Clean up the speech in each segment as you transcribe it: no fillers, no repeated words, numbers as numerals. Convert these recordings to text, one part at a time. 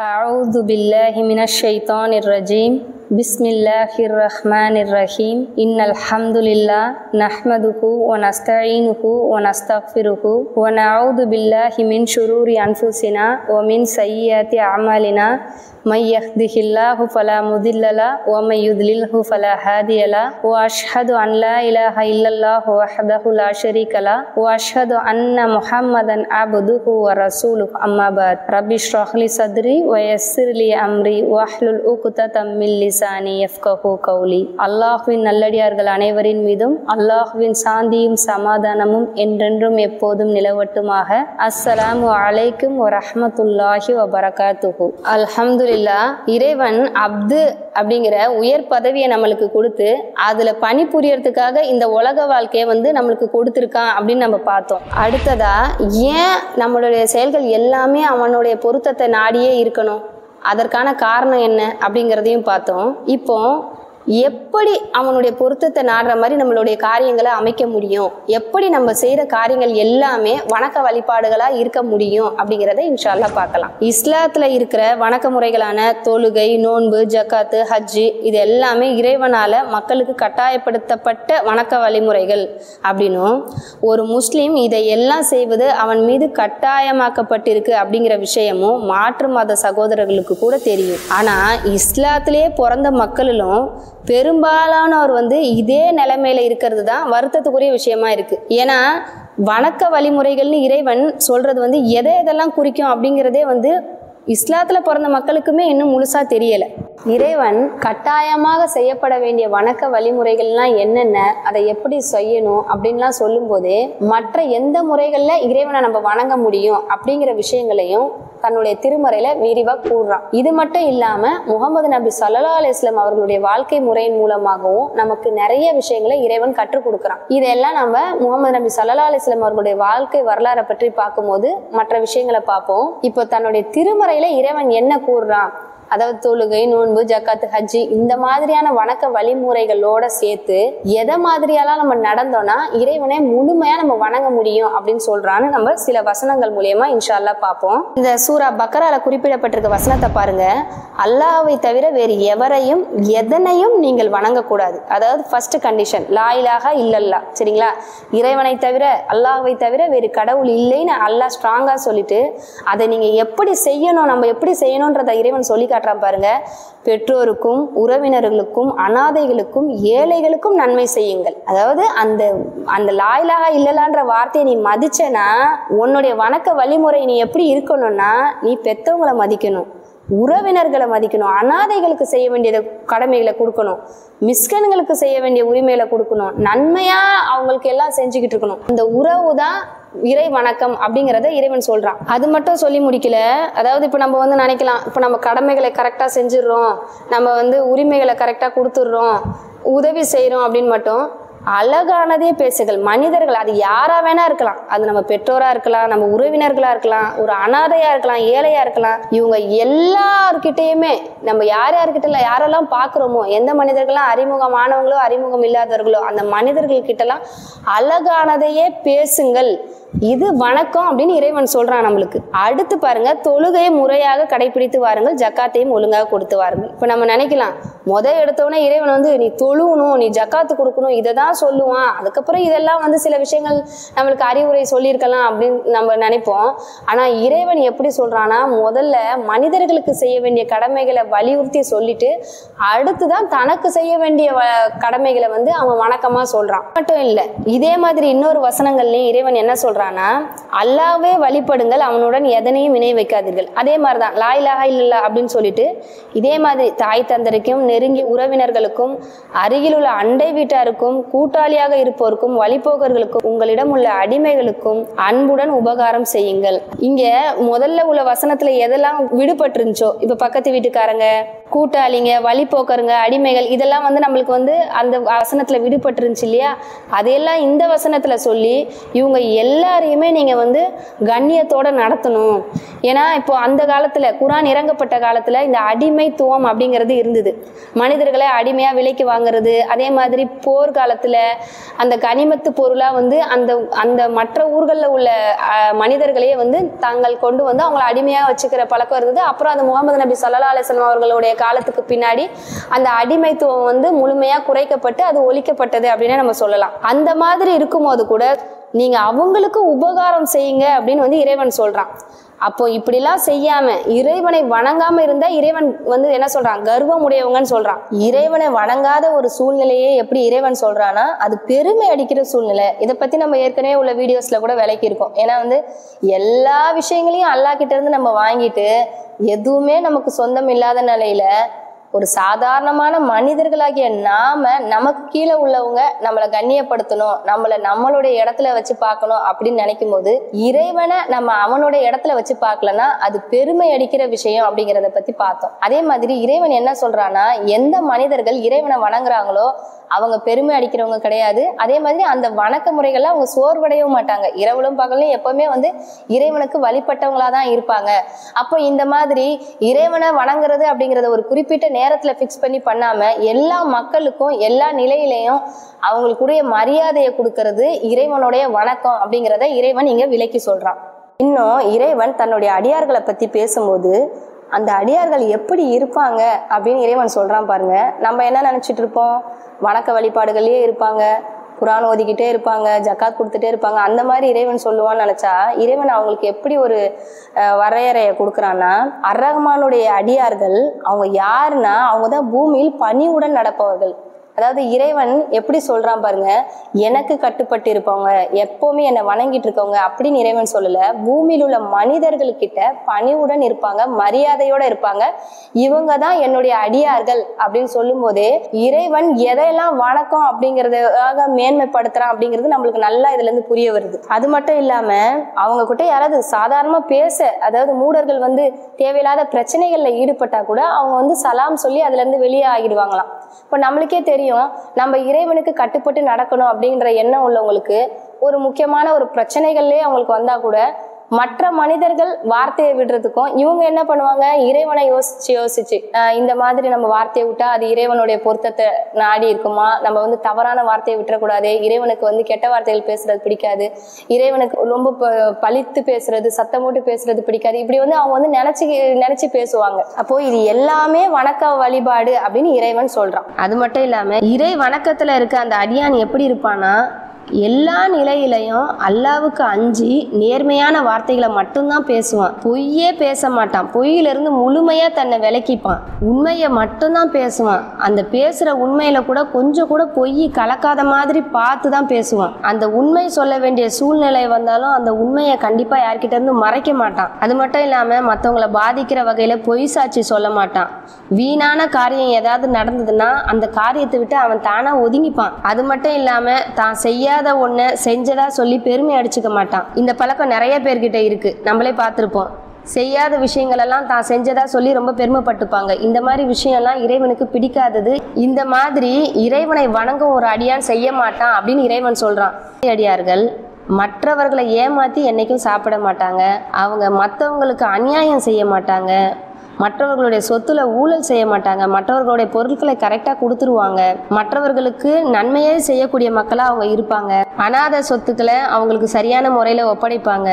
أعوذ بالله من الشيطان الرجيم بسم الله الرحمن الرحيم إن الحمد لله نحمده ونستعينه ونستغفره ونعوذ بالله من شرور أنفسنا ومن سيئات أعمالنا من يهده الله فلا مضل له ومن يضلله فلا هادي له وأشهد أن لا إله إلا الله وحده لا شريك له وأشهد أن محمدا عبده ورسوله أما بعد رب اشرح لي صدري ويسر لي أمري واحلل عقدة من لساني يفقهوا قولي. அல்லாஹ்வின் நல்லடியார்கள் அனைவரின் மீதும் அல்லாஹ்வின் சாந்தியும் சமாதானமும் என்றென்றும் எப்போதும் நிலவட்டுமாக. அஸ்ஸலாமு அலைக்கும் வரஹ்மத்துல்லாஹி வபரகாத்துஹு. அல்ஹம்துலில்லாஹ். இறைவன் அப்து அப்படிங்கிற உயர் பதவியை நம்மளுக்கு கொடுத்து அதுல பணிபுரியறதுக்காக இந்த உலக வாழ்க்கையை நம்மளுக்கு கொடுத்துருக்கான் அப்படின்னு நம்ம பார்த்தோம். அடுத்ததா ஏன் நம்மளுடைய செயல்கள் எல்லாமே அவனுடைய பொருத்தத்தை நாடியே இருக்கணும், அதற்கான காரணம் என்ன அப்படிங்கிறதையும் பார்த்தோம். இப்போ எப்படி அவனுடைய பொருத்தத்தை நாடுற மாதிரி நம்மளுடைய காரியங்களை அமைக்க முடியும், எப்படி நம்ம செய்யற காரியங்கள் எல்லாமே வணக்க வழிபாடுகளா இருக்க முடியும் அப்படிங்கிறத இன்ஷா அல்லாஹ் பார்க்கலாம். இஸ்லாத்துல இருக்கிற வணக்க முறைகளான தொழுகை, நோன்பு, ஜக்காத்து, ஹஜ்ஜு இது எல்லாமே இறைவனால மக்களுக்கு கட்டாயப்படுத்தப்பட்ட வணக்க வழிமுறைகள் அப்படின்னும், ஒரு முஸ்லீம் இதையெல்லாம் செய்வது அவன் மீது கட்டாயமாக்கப்பட்டிருக்கு அப்படிங்கிற விஷயமும் மாற்று மத சகோதரர்களுக்கு கூட தெரியும். ஆனா இஸ்லாத்திலேயே பிறந்த மக்களிலும் பெரும்பாலானவர் இதே நிலைமையில இருக்கிறது தான் வருத்தத்துக்குரிய விஷயமா இருக்கு. ஏன்னா வணக்க வழிமுறைகள்னு இறைவன் சொல்றது எதை எதெல்லாம் குறிக்கும் அப்படிங்கிறதே இஸ்லாத்துல பிறந்த மக்களுக்குமே இன்னும் முழுசா தெரியல. இறைவன் கட்டாயமாக செய்யப்பட வேண்டிய வணக்க வழிமுறைகள்லாம் என்னென்ன, அதை எப்படி செய்யணும் அப்படின்லாம் சொல்லும் போதே மற்ற எந்த முறைகள்ல இறைவனை நம்ம வணங்க முடியும் அப்படிங்கிற விஷயங்களையும் தன்னுடைய திருமறையில விரிவா கூறுறான். இது மட்டும் இல்லாம முகமது நபி ஸல்லல்லாஹு அலைஹி வஸல்லம் அவர்களுடைய வாழ்க்கை முறையின் மூலமாகவும் நமக்கு நிறைய விஷயங்களை இறைவன் கற்றுக் கொடுக்குறான். இதெல்லாம் நம்ம முகமது நபி ஸல்லல்லாஹு அலைஹி வஸல்லம் அவர்களுடைய வாழ்க்கை வரலாறை பற்றி பார்க்கும்போது மற்ற விஷயங்களை பார்ப்போம். இப்போ தன்னுடைய திருமறையில இறைவன் என்ன கூறுறான், அதாவது தொழுகை, நோன்பு, ஜக்காத்து, ஹஜ்ஜி இந்த மாதிரியான வணக்க வழிமுறைகளோட சேர்த்து எதை மாதிரியெல்லாம் நம்ம நடந்தோம்னா இறைவனை முழுமையா நம்ம வணங்க முடியும் அப்படின்னு சொல்றான்னு நம்ம சில வசனங்கள் மூலியமா இன்ஷா அல்லாஹ் பார்ப்போம். இந்த சூரா பக்கரால குறிப்பிடப்பட்டிருக்க வசனத்தை பாருங்க. அல்லாஹ்வை தவிர வேறு எவரையும் எதனையும் நீங்கள் வணங்கக்கூடாது. அதாவது ஃபர்ஸ்ட் கண்டிஷன் லா இலாஹா இல்லல்லா, சரிங்களா? இறைவனை தவிர, அல்லாஹ்வை தவிர வேறு கடவுள் இல்லைன்னு அல்லாஹ் ஸ்ட்ராங்கா சொல்லிட்டு அதை நீங்க எப்படி செய்யணும், நம்ம எப்படி செய்யணும்ன்றத இறைவன் சொல்லி பாருங்க. பெற்றோருக்கும் உறவினர்களுக்கும் அனாதைகளுக்கும் ஏழைகளுக்கும் நன்மை செய்யுங்கள். அதாவது அந்த லா இலாஹா இல்லல்லான்ற வார்த்தையை நீ மதிச்சனா உன்னுடைய வணக்க வழிமுறை நீ எப்படி இருக்கணும்னா, நீ பெற்றவங்களை மதிக்கணும், உறவினர்களை மதிக்கணும், அனாதைகளுக்கு செய்ய வேண்டிய கடமைகளை கொடுக்கணும், மிஸ்கன்களுக்கு செய்ய வேண்டிய உரிமைகளை கொடுக்கணும், நன்மையா அவங்களுக்கு எல்லாம் செஞ்சுக்கிட்டு இருக்கணும். இந்த உறவு தான் இறை வணக்கம் அப்படிங்கிறத இறைவன் சொல்றான். அது மட்டும் சொல்லி முடிக்கல. அதாவது இப்ப நம்ம நினைக்கலாம், இப்ப நம்ம கடமைகளை கரெக்டா செஞ்சிடறோம், நம்ம உரிமைகளை கரெக்டா கொடுத்துடுறோம், உதவி செய்யறோம் அப்படின்னு மட்டும் அழகானதே பேசுகள். மனிதர்கள் அது யாரா வேணா இருக்கலாம், அது நம்ம பெற்றோரா இருக்கலாம், நம்ம உறவினர்களா இருக்கலாம், ஒரு அனாதையா இருக்கலாம், ஏழையா இருக்கலாம், இவங்க எல்லார்கிட்டையுமே நம்ம யார்கிட்ட யாரெல்லாம் பாக்குறோமோ, எந்த மனிதர்கள்லாம் அறிமுகமானவங்களோ அறிமுகம் இல்லாதவர்களோ அந்த மனிதர்கள் கிட்டலாம் அழகானதையே பேசுங்கள், இது வணக்கம் அப்படின்னு இறைவன் சொல்றான் நம்மளுக்கு. அடுத்து பாருங்க, தொழுகையை முறையாக கடைபிடித்து வாருங்கள், ஜக்காத்தையும் ஒழுங்காக கொடுத்து வாருங்கள். இப்ப நம்ம நினைக்கலாம், எடுத்தோடனே இறைவன் நீ தொழுவணும், நீ ஜக்காத்து கொடுக்கணும் இதை தான் சொல்லுவான், அதுக்கப்புறம் இதெல்லாம் சில விஷயங்கள் நம்மளுக்கு அறிவுரை சொல்லியிருக்கலாம் அப்படின்னு நம்ம நினைப்போம். ஆனா இறைவன் எப்படி சொல்றான்னா, முதல்ல மனிதர்களுக்கு செய்ய வேண்டிய கடமைகளை வலியுறுத்தி சொல்லிட்டு அடுத்துதான் தனக்கு செய்ய வேண்டிய கடமைகளை அவன் வணக்கமா சொல்றான். மட்டும் இல்ல, இதே மாதிரி இன்னொரு வசனங்கள்லயும் இறைவன் என்ன சொல்றான், அல்லாஹ்வே வழிபடுங்கள், அவனுடன் எதனையும் இணை வைக்காதீர்கள். அதே மாதிரிதான் லா இலாஹா இல்லல்லா அப்படின்னு சொல்லிட்டு இதே மாதிரி தாய் தந்தருக்கும் நெருங்கிய உறவினர்களுக்கும் அருகில் உள்ள அண்டை வீட்டாருக்கும் கூட்டாளியாக இருப்போருக்கும் வழிபோக்கர்களுக்கும் உங்களிடம் உள்ள அடிமைகளுக்கும் அன்புடன் உபகாரம் செய்யுங்கள். இங்க முதல்ல உள்ள வசனத்துல எதெல்லாம் விடுபட்டு இருந்துச்சோ, இப்ப பக்கத்து வீட்டுக்காரங்க, கூட்டாளிங்க, வழிபோக்கருங்க, அடிமைகள் இதெல்லாம் நம்மளுக்கு அந்த வசனத்துல விடுபட்டு இருந்துச்சு இல்லையா, அதையெல்லாம் இந்த வசனத்துல சொல்லி இவங்க எல்லாரையுமே நீங்க கண்ணியத்தோட நடத்தணும், ஏன்னா இப்போ அந்த காலத்துல குரான் இறங்கப்பட்ட காலத்துல இந்த அடிமைத்துவம் அப்படிங்கிறது இருந்தது. மனிதர்களை அடிமையா விலைக்கு வாங்குறது, அதே மாதிரி போர்க்காலத்துல அந்த கனிமத்து பொருளா வந்து அந்த அந்த மற்ற ஊர்களில் உள்ள மனிதர்களையே வந்து தாங்கள் கொண்டு வந்து அவங்களை அடிமையா வச்சுக்கிற பழக்கம் இருந்தது. அப்புறம் அந்த முகமது நபி ஸல்லல்லாஹு அலைஹி வஸல்லம் அவர்களுடைய காலத்துக்கு பின்னாடி அந்த அடிமைத்துவம் வந்து முழுமையா குறைக்கப்பட்டு அது ஒழிக்கப்பட்டது அப்படின்னு நம்ம சொல்லலாம். அந்த மாதிரி இருக்கும்போது கூட நீங்க அவங்களுக்கு உபகாரம் செய்யுங்க அப்படின்னு வந்து இறைவன் சொல்றான். அப்போ இப்படிலாம் செய்யாம இறைவனை வணங்காம இருந்தா இறைவன் வந்து என்ன சொல்றான், கர்வம் உடையவங்கன்னு சொல்றான். இறைவனை வணங்காத ஒரு சூழ்நிலையே எப்படி இறைவன் சொல்றான்னா அது பெருமை அடிக்கிற சூழ்நிலை. இதை பத்தி நம்ம ஏற்கனவே உள்ள வீடியோஸ்ல கூட விளக்கி இருக்கோம். ஏன்னா வந்து எல்லா விஷயங்களையும் அல்லாஹ் கிட்ட இருந்து நம்ம வாங்கிட்டு எதுவுமே நமக்கு சொந்தம் இல்லாத நிலையில ஒரு சாதாரணமான மனிதர்களாகிய நாம நமக்கு கீழே உள்ளவங்க நம்மளை கண்ணியப்படுத்தணும், நம்மளுடைய இடத்துல வச்சு பார்க்கணும் அப்படின்னு நினைக்கும் போது இறைவனை நம்ம அவனுடைய இடத்துல வச்சு பார்க்கலன்னா அது பெருமை அடிக்கிற விஷயம் அப்படிங்கிறத பத்தி பார்த்தோம். அதே மாதிரி இறைவன் என்ன சொல்றான்னா எந்த மனிதர்கள் இறைவனை வணங்குறாங்களோ அவங்க பெருமை அடிக்கிறவங்க கிடையாது. அதே மாதிரி அந்த வணக்க முறைகள்ல அவங்க சோர்வடையவும் மாட்டாங்க. இரவுலும் பகலும் எப்பவுமே வந்து இறைவனுக்கு வழிபட்டவங்களா தான் இருப்பாங்க. அப்போ இந்த மாதிரி இறைவனை வணங்குறது அப்படிங்கறத ஒரு குறிப்பிட்ட நேரத்துல பிக்ஸ் பண்ணி பண்ணாம எல்லா மக்களுக்கும் எல்லா நிலையிலையும் அவங்களுக்குரிய மரியாதையை கொடுக்கறது இறைவனுடைய வணக்கம் அப்படிங்கிறத இறைவன் இங்க விளக்கி சொல்றான். இன்னும் இறைவன் தன்னுடைய அடியார்களை பத்தி பேசும்போது அந்த அடியார்கள் எப்படி இருப்பாங்க அப்படின்னு இறைவன் சொல்றான் பாருங்க. நம்ம என்ன நினைச்சிட்டு இருப்போம், வணக்க வழிபாடுகள்லயே இருப்பாங்க, குரான் ஓதிக்கிட்டே இருப்பாங்க, ஜக்காத் கொடுத்துட்டே இருப்பாங்க, அந்த மாதிரி இறைவன் சொல்லுவான்னு நினைச்சா இறைவன் அவங்களுக்கு எப்படி ஒரு வரையறையை கொடுக்குறான்னா அர் ரஹ்மானுடைய அடியார்கள் அவங்க யாருன்னா அவங்க தான் பூமியில் பணிவுடன் நடப்பவர்கள். அதாவது இறைவன் எப்படி சொல்றான் பாருங்க, எனக்கு கட்டுப்பட்டு இருப்பவங்க எப்பவுமே என்னை வணங்கிட்டு இருக்கவங்க அப்படின்னு இறைவன் சொல்லல. பூமியில் உள்ள மனிதர்கள்கிட்ட பணிவுடன் இருப்பாங்க, மரியாதையோட இருப்பாங்க, இவங்க தான் என்னுடைய அடியார்கள் அப்படின்னு சொல்லும் போதே இறைவன் எதையெல்லாம் வணக்கம் அப்படிங்கறதுக்காக மேன்மைப்படுத்துறான் அப்படிங்கிறது நம்மளுக்கு நல்லா இதுல இருந்து புரிய வருது. அது மட்டும் இல்லாம அவங்க கிட்ட யாராவது சாதாரணமா பேச, அதாவது மூடர்கள் வந்து தேவையில்லாத பிரச்சனைகள்ல ஈடுபட்டா கூட அவங்க வந்து சலாம் சொல்லி அதுல இருந்து வெளியே ஆகிடுவாங்களாம். இப்ப நம்மளுக்கே தெரியும் நம்ம இறைவனுக்கு கட்டுப்பட்டு நடக்கணும் அப்படின்ற எண்ணம் உள்ளவங்களுக்கு ஒரு முக்கியமான ஒரு பிரச்சனைகள்லயே அவங்களுக்கு வந்தா கூட மற்ற மனிதர்கள் வார்த்தையை விடுறதுக்கும் இவங்க என்ன பண்ணுவாங்க, இறைவனை யோசிச்சு இந்த மாதிரி நம்ம வார்த்தையை விட்டா அது இறைவனுடைய பொருத்தத்தை நாடி இருக்குமா, நம்ம வந்து தவறான வார்த்தையை விட்டுறக்கூடாது, இறைவனுக்கு வந்து கெட்ட வார்த்தைகள் பேசுறது பிடிக்காது, இறைவனுக்கு ரொம்ப பழித்து பேசுறது சத்தம் போட்டு பேசுறது பிடிக்காது, இப்படி வந்து அவங்க வந்து நினைச்சு பேசுவாங்க. அப்போ இது எல்லாமே வணக்க வழிபாடு அப்படின்னு இறைவன் சொல்றான். அது மட்டும் இல்லாம இறை வணக்கத்துல இருக்க அந்த அடியான் எப்படி இருப்பானா எல்லா நிலையிலையும் அல்லாவுக்கு அஞ்சி நேர்மையான வார்த்தைகளை மட்டும்தான் பேசுவான், பொய்யே பேச மாட்டான், பொய்யிலிருந்து முழுமையா தன்னை விலக்கிப்பான், உண்மையை மட்டும்தான் பேசுவான். அந்த பேசுற உண்மையில கூட கொஞ்சம் கூட பொய் கலக்காத மாதிரி பார்த்து தான் பேசுவான். அந்த உண்மை சொல்ல வேண்டிய சூழ்நிலை வந்தாலும் அந்த உண்மையை கண்டிப்பா யார்கிட்ட இருந்து மறைக்க மாட்டான். அது மட்டும் இல்லாம மற்றவங்களை பாதிக்கிற வகையில பொய் சாட்சி சொல்ல மாட்டான். வீணான காரியம் ஏதாவது நடந்ததுன்னா அந்த காரியத்தை விட்டு அவன் தானா ஒதுங்கிப்பான். அது மட்டும் இல்லாம தான் செய்யாத ஒண்ணு செஞ்சதா சொல்லி பெருமை அடிச்சுக்க மாட்டான். இந்த பழக்கம் நிறைய பேர்கிட்ட இருக்கு, நம்மளே பார்த்திருப்போம். செய்யாத விஷயங்கள் எல்லாம் தான் செஞ்சதா சொல்லி ரொம்ப பெருமைப்பட்டுப்பாங்க. இந்த மாதிரி விஷயம்லாம் இறைவனுக்கு பிடிக்காதது. இந்த மாதிரி இறைவனை வணங்கும் ஒரு அடியான் செய்ய மாட்டான் அப்படின்னு இறைவன் சொல்றான். அடியார்கள் மற்றவர்களை ஏமாத்தி என்னைக்கும் சாப்பிட மாட்டாங்க, அவங்க மற்றவங்களுக்கு அநியாயம் செய்ய மாட்டாங்க, மற்றவர்களுடைய சொத்துல ஊழல் செய்ய மாட்டாங்க, மற்றவர்களுடைய பொருட்களை கரெக்டா கொடுத்துருவாங்க, மற்றவர்களுக்கு நன்மையே செய்யக்கூடிய மக்களா அவங்க இருப்பாங்க, அநாத சொத்துக்களை அவங்களுக்கு சரியான முறையில ஒப்படைப்பாங்க,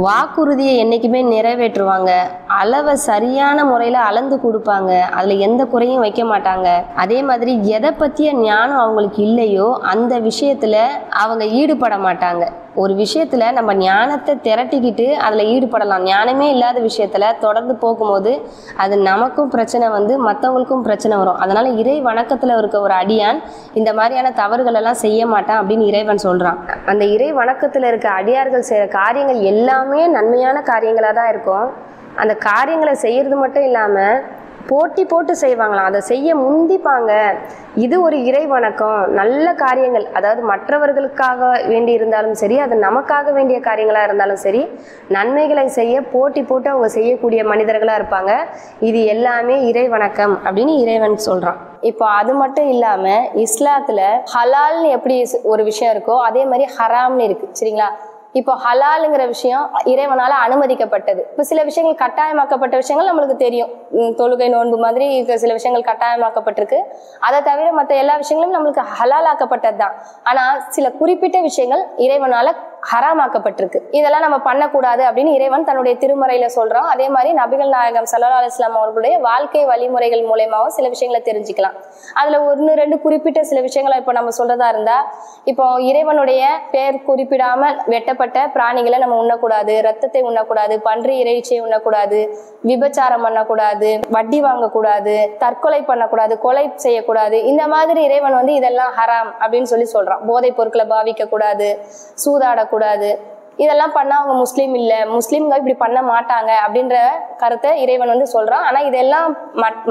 வாக்குறுதியை என்னைக்குமே நிறைவேற்றுவாங்க, அளவை சரியான முறையில அளந்து கொடுப்பாங்க, அதுல எந்த குறையும் வைக்க மாட்டாங்க. அதே மாதிரி எதை பத்திய ஞானம் அவங்களுக்கு இல்லையோ அந்த விஷயத்துல அவங்க ஈடுபட மாட்டாங்க. ஒரு விஷயத்துல நம்ம ஞானத்தை திரட்டிக்கிட்டு அதுல ஈடுபடலாம், ஞானமே இல்லாத விஷயத்துல தொடர்ந்து போகும்போது அது நமக்கும் பிரச்சனை வந்து மற்றவங்களுக்கும் பிரச்சனை வரும். அதனால இறை வணக்கத்துல இருக்க ஒரு அடியான் இந்த மாதிரியான தவறுகள் எல்லாம் செய்ய மாட்டான் அப்படின்னு இறைவன் சொல்றான். அந்த இறை வணக்கத்துல இருக்க அடியார்கள் செய்யற காரியங்கள் எல்லாமே நன்மையான காரியங்களா தான் இருக்கும். அந்த காரியங்களை செய்யறது மட்டும் இல்லாம போட்டி போட்டு செய்வாங்களாம், அதை செய்ய முந்திப்பாங்க. இது ஒரு இறை வணக்கம். நல்ல காரியங்கள், அதாவது மற்றவர்களுக்காக வேண்டி இருந்தாலும் சரி, அது நமக்காக வேண்டிய காரியங்களா இருந்தாலும் சரி, நன்மைகளை செய்ய போட்டி போட்டு அவங்க செய்யக்கூடிய மனிதர்களா இருப்பாங்க. இது எல்லாமே இறை வணக்கம் அப்படின்னு இறைவன் சொல்றான். இப்போ அது மட்டும் இல்லாம இஸ்லாத்துல ஹலால்னு எப்படி ஒரு விஷயம் இருக்கோ அதே மாதிரி ஹராம்னு இருக்கு. சரிங்களா? இப்போ ஹலாலுங்கிற விஷயம் இறைவனால அனுமதிக்கப்பட்டது. இப்போ சில விஷயங்கள் கட்டாயமாக்கப்பட்ட விஷயங்கள் நம்மளுக்கு தெரியும். தொழுகை நோன்பு மாதிரி சில விஷயங்கள் கட்டாயமாக்கப்பட்டிருக்கு. அதை தவிர மற்ற எல்லா விஷயங்களும் நம்மளுக்கு ஹலாலாக்கப்பட்டது தான். ஆனா சில குறிப்பிட்ட விஷயங்கள் இறைவனால ஹராமாக்கப்பட்டிருக்கு. இதெல்லாம் நம்ம பண்ணக்கூடாது அப்படின்னு இறைவன் தன்னுடைய திருமறையில சொல்றான். அதே மாதிரி நபிகள் நாயகம் ஸல்லல்லாஹு அலைஹி வஸல்லம் அவர்களுடைய வாழ்க்கை வழிமுறைகள் மூலமாவும் சில விஷயங்களை தெரிஞ்சுக்கலாம். அதுல 1-2 குறிப்பிட்ட சில விஷயங்களை இப்போ நம்ம சொல்றதா இருந்தா, இப்போ இறைவனுடைய பேர் குறிப்பிடாமல் வெட்டப்பட்ட பிராணிகளை நம்ம உண்ணக்கூடாது, ரத்தத்தை உண்ணக்கூடாது, பன்றி இறைச்சியை உண்ணக்கூடாது, விபச்சாரம் பண்ணக்கூடாது, வட்டி வாங்கக்கூடாது, தற்கொலை பண்ணக்கூடாது, கொலை செய்யக்கூடாது. இந்த மாதிரி இறைவன் வந்து இதெல்லாம் ஹராம் அப்படின்னு சொல்றான். போதைப் பொருட்களை பாவிக்க கூடாது, சூதாடக்கூடாது, இதெல்லாம் பண்ணா அவங்க முஸ்லீம் இல்ல, முஸ்லீம்கள் இப்படி பண்ண மாட்டாங்க அப்படின்ற கருத்தை இறைவன் வந்து சொல்றான். ஆனா இதெல்லாம்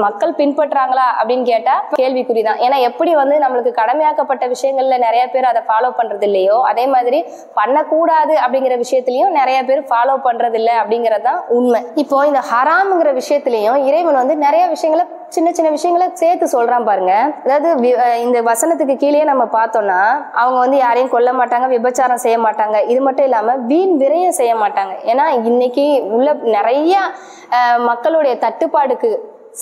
மக்கள் பின்பற்றாங்களா அப்படின்னு கேட்டா கேள்விக்குறிதான். ஏன்னா எப்படி வந்து நம்மளுக்கு கடமையாக்கப்பட்ட விஷயங்கள்ல நிறைய பேர் அதை ஃபாலோ பண்றது இல்லையோ, அதே மாதிரி பண்ணக்கூடாது அப்படிங்கிற விஷயத்திலயும் நிறைய பேர் ஃபாலோ பண்றது இல்லை அப்படிங்கறதுதான் உண்மை. இப்போ இந்த ஹராம்ங்கிற விஷயத்திலயும் இறைவன் வந்து நிறைய விஷயங்களை சின்ன சின்ன விஷயங்களை சேர்த்து சொல்றான் பாருங்க. அதாவது இந்த வசனத்துக்கு கீழே நம்ம பார்த்தோம்னா, அவங்க வந்து யாரையும் கொல்ல மாட்டாங்க, விபச்சாரம் செய்ய மாட்டாங்க, இது மட்டும் இல்லாம வீண் விரயம் செய்ய மாட்டாங்க. ஏன்னா இன்னைக்கு உள்ள நிறைய மக்களுடைய தட்டுப்பாடுக்கு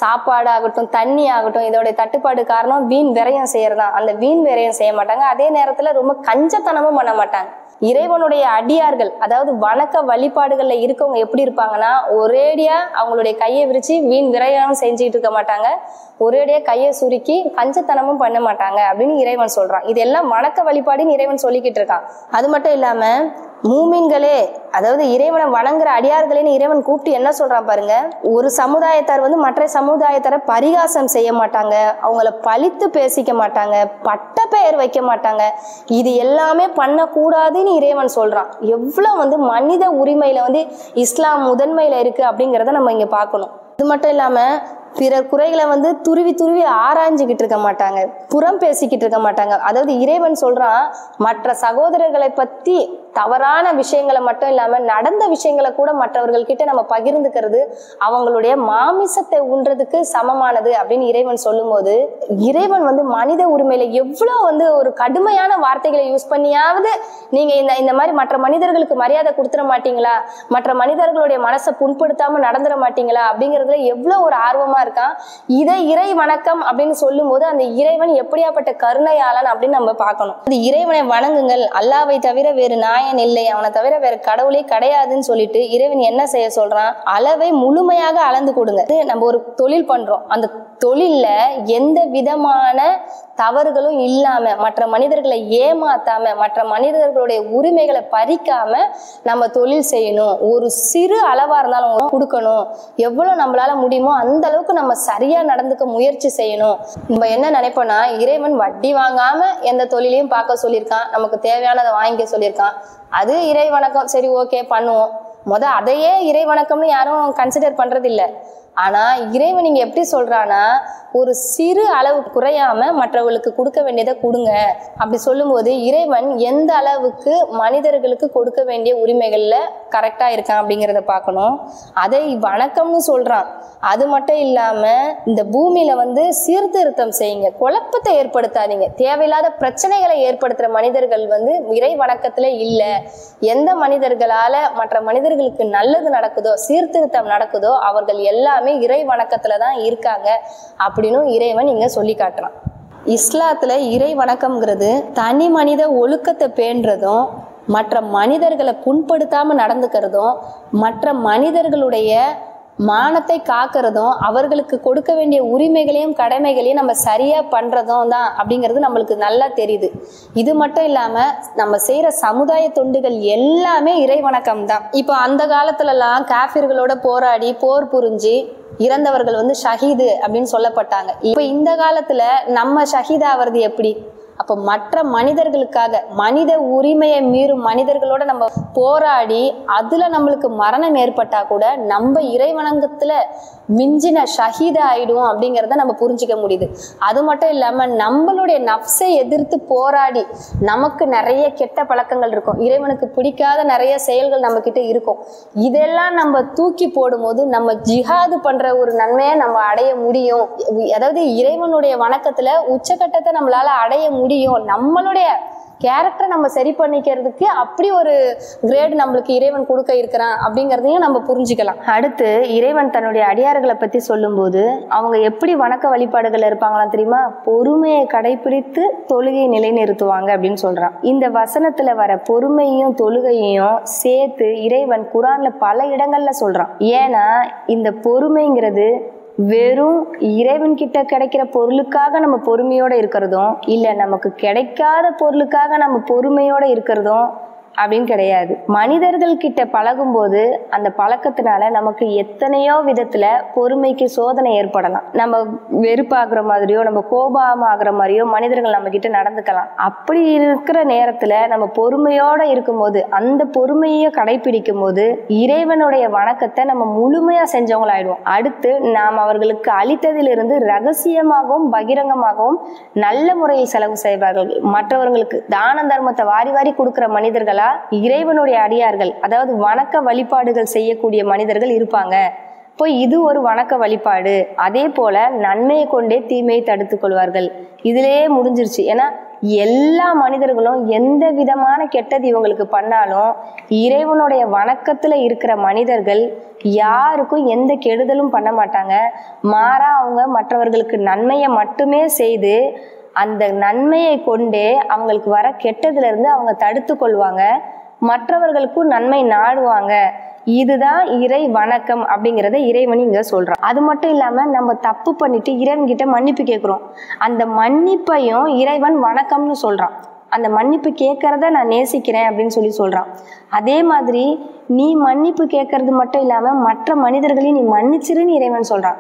சாப்பாடு ஆகட்டும், தண்ணி ஆகட்டும், இதோடைய தட்டுப்பாடு காரணம் வீண் விரயம் செய்யறதான். அந்த வீண் விரயம் செய்ய மாட்டாங்க. அதே நேரத்துல ரொம்ப கஞ்சத்தனமும் பண்ண மாட்டாங்க. இறைவனுடைய அடியார்கள், அதாவது வணக்க வழிபாடுகள்ல இருக்கவங்க எப்படி இருப்பாங்கன்னா, ஒரேடியா அவங்களுடைய கையை விரிச்சு வீண் விரயம் செஞ்சுட்டு இருக்க மாட்டாங்க, ஒரேடியா கையை சுருக்கி கஞ்சத்தனமும் பண்ண மாட்டாங்க அப்படின்னு இறைவன் சொல்றான். இதெல்லாம் வணக்க வழிபாடுன்னு இறைவன் சொல்லிக்கிட்டு இருக்கான். அது மட்டும் இல்லாம மூமின்களே, அதாவது இறைவனை வணங்குற அடியார்களேன்னு இறைவன் கூப்பிட்டு என்ன சொல்றான் பாருங்க. ஒரு சமுதாயத்தார் வந்து மற்ற சமுதாயத்தாரை பரிகாசம் செய்ய மாட்டாங்க, அவங்கள பழித்து பேசிக்க மாட்டாங்க, பட்ட பெயர் வைக்க மாட்டாங்க. இது எல்லாமே பண்ணக்கூடாதுன்னு இறைவன் சொல்றான். எவ்வளவு வந்து மனித உரிமையில வந்து இஸ்லாம் முதன்மையில இருக்கு அப்படிங்கிறத நம்ம இங்க பார்க்கணும். இது மட்டும் இல்லாம பிறர் குறைகளை வந்து துருவி துருவி ஆராய்ஞ்சுக்கிட்டு இருக்க மாட்டாங்க, புறம் பேசிக்கிட்டு இருக்க மாட்டாங்க. அதாவது இறைவன் சொல்றான், மற்ற சகோதரர்களை பத்தி தவறான விஷயங்களை மட்டும் இல்லாம நடந்த விஷயங்களை கூட மற்றவர்கள் கிட்ட நம்ம பகிர்ந்துக்கிறது அவங்களுடைய மாமிசத்தை உண்றதுக்கு சமமானது அப்படின்னு இறைவன் சொல்லும் போது, இறைவன் வந்து மனித உரிமையில எவ்வளவு வந்து ஒரு கடுமையான வார்த்தைகளை யூஸ் பண்ணியாவது நீங்க இந்த மாதிரி மற்ற மனிதர்களுக்கு மரியாதை கொடுத்துட மாட்டீங்களா, மற்ற மனிதர்களுடைய மனசை புண்படுத்தாம நடந்துட மாட்டீங்களா அப்படிங்கிறதுல எவ்வளவு ஒரு ஆர்வமா இருக்கான். இதை இறை வணக்கம் அப்படின்னு சொல்லும் போது அந்த இறைவன் எப்படியாப்பட்ட கருணையாளன் அப்படின்னு நம்ம பார்க்கணும். இந்த இறைவனை வணங்குங்கள், அல்லாவை தவிர வேறு நாயன் இல்லை, அவனை தவிர வேற கடவுளே கிடையாதுன்னு சொல்லிட்டு இறைவன் என்ன செய்ய சொல்றான், அளவை முழுமையாக அளந்து கொடுங்க. நம்ம ஒரு தொழில் பண்றோம், அந்த தொழில்ல எந்த விதமான தவறுகளும் இல்லாம, மற்ற மனிதர்களை ஏமாத்தாம, மற்ற மனிதர்களுடைய உரிமைகளை பறிக்காம நம்ம தொழில் செய்யணும். ஒரு சிறு அளவா இருந்தாலும் கொடுக்கணும். எவ்வளவு நம்மளால முடியுமோ அந்த அளவுக்கு நம்ம சரியா நடந்துக்க முயற்சி செய்யணும். நம்ம என்ன நினைப்போம்னா, இறைவன் வட்டி வாங்காம எந்த தொழிலையும் பார்க்க சொல்லியிருக்கான், நமக்கு தேவையானதை வாங்கிக்க சொல்லியிருக்கான், அது இறை வணக்கம், சரி ஓகே பண்ணுவோம். அதையே இறை வணக்கம்னு யாரும் கன்சிடர் பண்றது இல்லை. ஆனா இறைவன் நீங்க எப்படி சொல்றானா, ஒரு சிறு அளவு குறையாம மற்றவர்களுக்கு கொடுக்க வேண்டியதை கொடுங்க அப்படி சொல்லும் போது இறைவன் எந்த அளவுக்கு மனிதர்களுக்கு கொடுக்க வேண்டிய உரிமைகள்ல கரெக்டா இருக்கான் அப்படிங்கிறத பார்க்கணும். அதை வணக்கம்னு சொல்றான். அது மட்டும் இல்லாம இந்த பூமியில வந்து சீர்திருத்தம் செய்யுங்க, குழப்பத்தை ஏற்படுத்தாதீங்க. தேவையில்லாத பிரச்சனைகளை ஏற்படுத்துற மனிதர்கள் வந்து இறை வணக்கத்துல இல்ல. எந்த மனிதர்களால மற்ற மனிதர்களுக்கு நல்லது நடக்குதோ, சீர்திருத்தம் நடக்குதோ, அவர்கள் எல்லாமே இறை வணக்கத்துலதான் இருக்காங்க அப்படின்னு இறைவன் இங்க சொல்லி காட்டுறான். இஸ்லாத்துல இறை வணக்கம்ங்கிறது தனி மனித ஒழுக்கத்தை பேணுறதும், மற்ற மனிதர்களை புண்படுத்தாம நடந்துக்கிறதும், மற்ற மனிதர்களுடைய மானத்தை காக்கிறதும், அவர்களுக்கு கொடுக்க வேண்டிய உரிமைகளையும் கடமைகளையும் நம்ம சரியா பண்றதும் தான் அப்படிங்கிறது நம்மளுக்கு நல்லா தெரியுது. இது மட்டும் இல்லாம நம்ம செய்யற சமுதாய தொண்டுகள் எல்லாமே இறை வணக்கம் தான். இப்போ அந்த காலத்துலலாம் காஃபிர்களோட போராடி போர் புரிஞ்சு இறந்தவர்கள் வந்து ஷஹீது அப்படின்னு சொல்லப்பட்டாங்க. இப்ப இந்த காலத்துல நம்ம ஷஹீதாவது எப்படி? அப்போ மற்ற மனிதர்களுக்காக, மனித உரிமையை மீறும் மனிதர்களோட நம்ம போராடி அதுல நம்மளுக்கு மரணம் ஏற்பட்டா கூட நம்ம இறைவணங்கத்துல மிஞ்சின ஷஹீதா ஆயிடுவோம் அப்படிங்கிறத நம்ம புரிஞ்சிக்க முடியுது. அது மட்டும் இல்லாம நம்மளுடைய நஃப்ஸை எதிர்த்து போராடி, நமக்கு நிறைய கெட்ட பழக்கங்கள் இருக்கும், இறைவனுக்கு பிடிக்காத நிறைய செயல்கள் நம்ம கிட்ட இருக்கும், இதெல்லாம் நம்ம தூக்கி போடும்போது நம்ம ஜிஹாது பண்ற ஒரு நன்மையை நம்ம அடைய முடியும். அதாவது இறைவனுடைய வணக்கத்துல உச்சகட்டத்தை நம்மளால அடைய முடியும். நம்மளுடைய கேரக்டரை நம்ம சரி பண்ணிக்கிறதுக்கு அப்படி ஒரு கிரேட் நம்மளுக்கு இறைவன் கொடுக்க இருக்கிறான் அப்படிங்கிறதையும் நம்ம புரிஞ்சுக்கலாம். அடுத்து இறைவன் தன்னுடைய அடியார்களை பத்தி சொல்லும்போது அவங்க எப்படி வணக்க வழிபாடுகள் இருப்பாங்களாம் தெரியுமா? பொறுமையை கடைபிடித்து தொழுகையை நிலைநிறுத்துவாங்க அப்படின்னு சொல்றான். இந்த வசனத்துல வர பொறுமையும் தொழுகையும் சேர்த்து இறைவன் குரான்ல பல இடங்கள்ல சொல்றான். ஏன்னா இந்த பொறுமைங்கிறது வெறும் இறைவன் கிட்ட கிடைக்கிற பொருளுக்காக நம்ம பொறுமையோட இருக்கிறதும் இல்ல நமக்கு கிடைக்காத பொருளுக்காக நம்ம பொறுமையோட இருக்கிறதும் அப்படின்னு கிடையாது. மனிதர்கள் கிட்ட பழகும் போது அந்த பழக்கத்தினால நமக்கு எத்தனையோ விதத்துல பொறுமைக்கு சோதனை ஏற்படலாம். நம்ம வெறுப்பாகிற மாதிரியோ நம்ம கோபமாகிற மாதிரியோ மனிதர்கள் நம்ம கிட்ட நடந்துக்கலாம். அப்படி இருக்கிற நேரத்துல நம்ம பொறுமையோட இருக்கும்போது அந்த பொறுமையை கடைபிடிக்கும் போது இறைவனுடைய வணக்கத்தை நம்ம முழுமையா செஞ்சவங்களாயிடுவோம். அடுத்து நாம் அவர்களுக்கு அளித்ததிலிருந்து ரகசியமாகவும் பகிரங்கமாகவும் நல்ல முறையில் செலவு செய்வார்கள். மற்றவர்களுக்கு தான தர்மத்தை வாரி வாரி கொடுக்கிற மனிதர்களா இறைவனுடைய அடியார்கள், அதாவது வணக்க வழிபாடுகள் செய்யக்கூடிய மனிதர்கள் இருப்பாங்க. இப்போ இது ஒரு வணக்க வழிபாடு. அதே போல நன்மையை கொண்டே தீமையை தடுத்துக் கொள்வார்கள். இதுலயே முடிஞ்சிருச்சு. ஏன்னா எல்லா மனிதர்களும் எந்த விதமான கெட்டது இவங்களுக்கு பண்ணாலும் இறைவனுடைய வணக்கத்துல இருக்கிற மனிதர்கள் யாருக்கும் எந்த கெடுதலும் பண்ண மாட்டாங்க. மாறா அவங்க மற்றவர்களுக்கு நன்மையை மட்டுமே செய்து அந்த நன்மையை கொண்டே அவங்களுக்கு வர கெட்டதுல இருந்து அவங்க தடுத்து கொள்வாங்க, மற்றவர்களுக்கும் நன்மை நாடுவாங்க. இதுதான் இறை வணக்கம் அப்படிங்கிறத இறைவன் இங்க சொல்றான். அது மட்டும் இல்லாம நம்ம தப்பு பண்ணிட்டு இறைவன் கிட்ட மன்னிப்பு கேட்கிறோம். அந்த மன்னிப்பையும் இறைவன் வணக்கம்னு சொல்றான். அந்த மன்னிப்பு கேட்கறத நான் நேசிக்கிறேன் அப்படின்னு சொல்றான். அதே மாதிரி நீ மன்னிப்பு கேட்கறது மட்டும் இல்லாம மற்ற மனிதர்களையும் நீ மன்னிச்சிருன்னு இறைவன் சொல்றான்.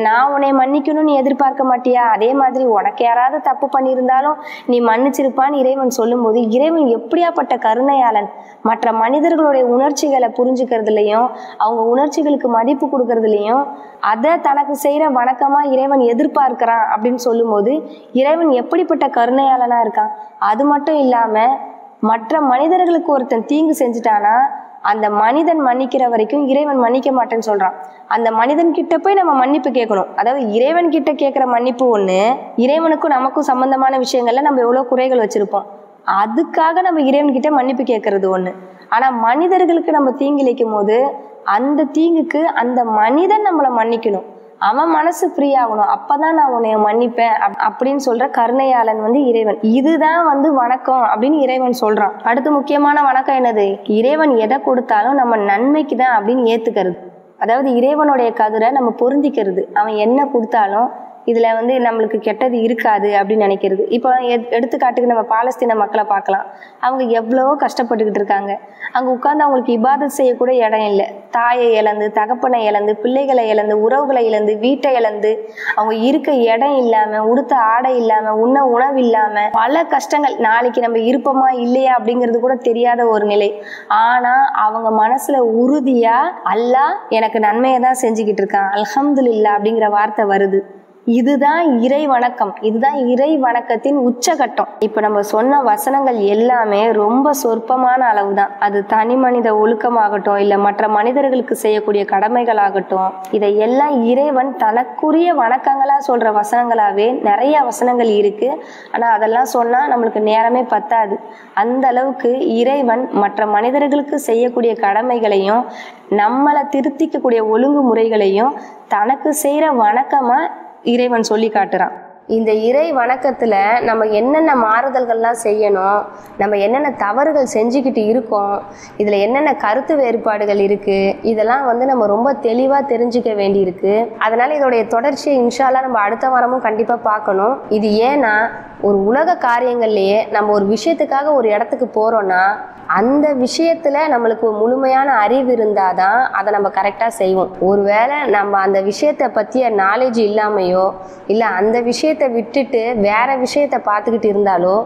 நான் உன்னை மன்னிக்கணும்னு எதிர்பார்க்க மாட்டியா? அதே மாதிரி உனக்கு யாராவது தப்பு பண்ணியிருந்தாலும் நீ மன்னிச்சிருப்பான்னு இறைவன் சொல்லும் போது இறைவன் எப்படியாப்பட்ட கருணையாளன். மற்ற மனிதர்களுடைய உணர்ச்சிகளை புரிஞ்சுக்கிறதுலையும் அவங்க உணர்ச்சிகளுக்கு மதிப்பு கொடுக்கறதுலையும் அதை தனக்கு செய்யற வணக்கமா இறைவன் எதிர்பார்க்கிறான் அப்படின்னு சொல்லும் போது இறைவன் எப்படிப்பட்ட கருணையாளனா இருக்கான். அது மட்டும் இல்லாம மற்ற மனிதர்களுக்கு ஒருத்தன் தீங்கு செஞ்சுட்டானா அந்த மனிதன் மன்னிக்கிற வரைக்கும் இறைவன் மன்னிக்க மாட்டேன்னு சொல்றான். அந்த மனிதன் கிட்ட போய் நம்ம மன்னிப்பு கேட்கணும். அதாவது இறைவன் கிட்ட கேட்கிற மன்னிப்பு ஒண்ணு, இறைவனுக்கும் நமக்கும் சம்பந்தமான விஷயங்கள்ல நம்ம எவ்வளவு குறைகள் வச்சிருப்போம், அதுக்காக நம்ம இறைவன் கிட்ட மன்னிப்பு கேட்கறது ஒண்ணு. ஆனா மனிதர்களுக்கு நம்ம தீங்கிழைக்கும் போது அந்த தீங்குக்கு அந்த மனிதன் நம்மளை மன்னிக்கணும், அவன் மனசு ஃப்ரீ ஆகணும், அப்பதான் நான் உன்னைய மன்னிப்பேன் அப்படின்னு சொல்ற கருணையாளன் இறைவன். இதுதான் வணக்கம் அப்படின்னு இறைவன் சொல்றான். அடுத்து முக்கியமான வணக்கம் என்னது? இறைவன் எதை கொடுத்தாலும் நம்ம நன்மைக்கு தான் அப்படின்னு ஏத்துக்கிறது. அதாவது இறைவனுடைய கதிரை நம்ம பொருந்திக்கிறது. அவன் என்ன கொடுத்தாலும் இதுல நம்மளுக்கு கெட்டது இருக்காது அப்படின்னு நினைக்கிறது. இப்போ எடுத்துக்காட்டுக்கு நம்ம பாலஸ்தீன மக்களை பார்க்கலாம். அவங்க எவ்வளவோ கஷ்டப்பட்டுக்கிட்டு இருக்காங்க. அங்க உட்கார்ந்து அவங்களுக்கு இபாதத் செய்யக்கூட இடம் இல்லை. தாயை இழந்து, தகப்பனை இழந்து, பிள்ளைகளை இழந்து, உறவுகளை இழந்து, வீட்டை இழந்து, அவங்க இருக்க இடம் இல்லாம, உடுத்த ஆடை இல்லாம, உண்ண உணவு இல்லாம பல கஷ்டங்கள். நாளைக்கு நம்ம இருப்போமா இல்லையா அப்படிங்கிறது கூட தெரியாத ஒரு நிலை. ஆனா அவங்க மனசுல உறுதியா அல்லாஹ் எனக்கு நன்மையை தான் செஞ்சுக்கிட்டு இருக்கான், அல்ஹம்துலில்லாஹ் அப்படிங்கிற வார்த்தை வருது. இதுதான் இறை வணக்கம். இதுதான் இறை வணக்கத்தின் உச்சகட்டம். இப்ப நம்ம சொன்ன வசனங்கள் எல்லாமே ரொம்ப சொற்பமான அளவு தான். அது தனி மனித ஒழுக்கமாகட்டும் இல்ல மற்ற மனிதர்களுக்கு செய்யக்கூடிய கடமைகளாகட்டும், இதையெல்லாம் இறைவன் தனக்குரிய வணக்கங்களா சொல்ற வசனங்களாவே நிறைய வசனங்கள் இருக்கு. ஆனா அதெல்லாம் சொன்னா நம்மளுக்கு நேரமே பத்தாது. அந்த அளவுக்கு இறைவன் மற்ற மனிதர்களுக்கு செய்யக்கூடிய கடமைகளையும் நம்மளை திருத்திக்கக்கூடிய ஒழுங்குமுறைகளையும் தனக்கு செய்யற வணக்கமா இறைவன் சொல்லி காட்டுறான். இந்த இறை வணக்கத்துல நம்ம என்னென்ன மாறுதல்கள்லாம் செய்யணும், நம்ம என்னென்ன தவறுகள் செஞ்சுக்கிட்டு இருக்கோம், இதுல என்னென்ன கருத்து வேறுபாடுகள் இருக்கு, இதெல்லாம் நம்ம ரொம்ப தெளிவா தெரிஞ்சுக்க வேண்டி இருக்கு. அதனால இதோடைய தொடர்ச்சியை இன்ஷா அல்லாஹ் நம்ம அடுத்த வாரமும் கண்டிப்பா பார்க்கணும். இது ஏன்னா ஒரு உலக காரியங்கள்லயே நம்ம ஒரு விஷயத்துக்காக ஒரு இடத்துக்கு போறோம்னா அந்த விஷயத்துல நம்மளுக்கு முழுமையான அறிவு இருந்தாதான் அதை நம்ம கரெக்டா செய்வோம். ஒருவேளை நம்ம அந்த விஷயத்தை பத்திய நாலேஜ் இல்லாமையோ இல்ல அந்த விஷயத்தை விட்டுட்டு வேற விஷயத்த பார்த்துக்கிட்டு இருந்தாலோ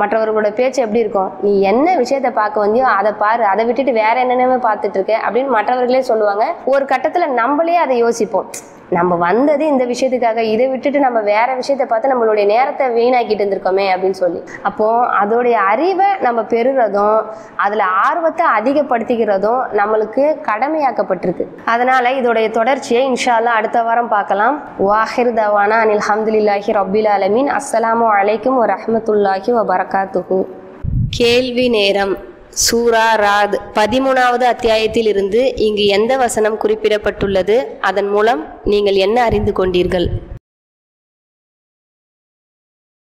மற்றவர்களோட பேச்சு எப்படி இருக்கும்? நீ என்ன விஷயத்த பார்க்க வந்தியோ அதை பாரு, அதை விட்டுட்டு வேற என்னென்னமே பார்த்துட்டு இருக்க அப்படின்னு மற்றவர்களே சொல்லுவாங்க. ஒரு கட்டத்துல நம்மளே அதை யோசிப்போம், நம்ம வந்தது இந்த விஷயத்துக்காக, இதை விட்டுட்டு நம்ம வேற விஷயத்த பார்த்து நம்மளுடைய நேரத்தை வீணாக்கிட்டு இருந்திருக்கோமே அப்படின்னு சொல்லி. அப்போ அதோடைய அறிவை நம்ம பெறுறதும் அதுல ஆர்வத்தை அதிகப்படுத்திக்கிறதும் நம்மளுக்கு கடமையாக்கப்பட்டிருக்கு. அதனால இதோடைய தொடர்ச்சியை இன்ஷா அல்லாஹ் அடுத்த வாரம் பார்க்கலாம். வாஹிர் தவானா அனில் ஹம்துலில்லாஹி ரப்பில் ஆலமீன். அஸ்ஸலாமு அலைக்கும் வரஹ்மத்துல்லாஹி வபரகாத்துஹு. கேள்வி நேரம். சூரா ராத் 13வது அத்தியாயத்தில் இருந்து இங்கு எந்த வசனம் குறிப்பிடப்பட்டுள்ளது? அதன் மூலம் நீங்கள் என்ன அறிந்து கொண்டீர்கள்?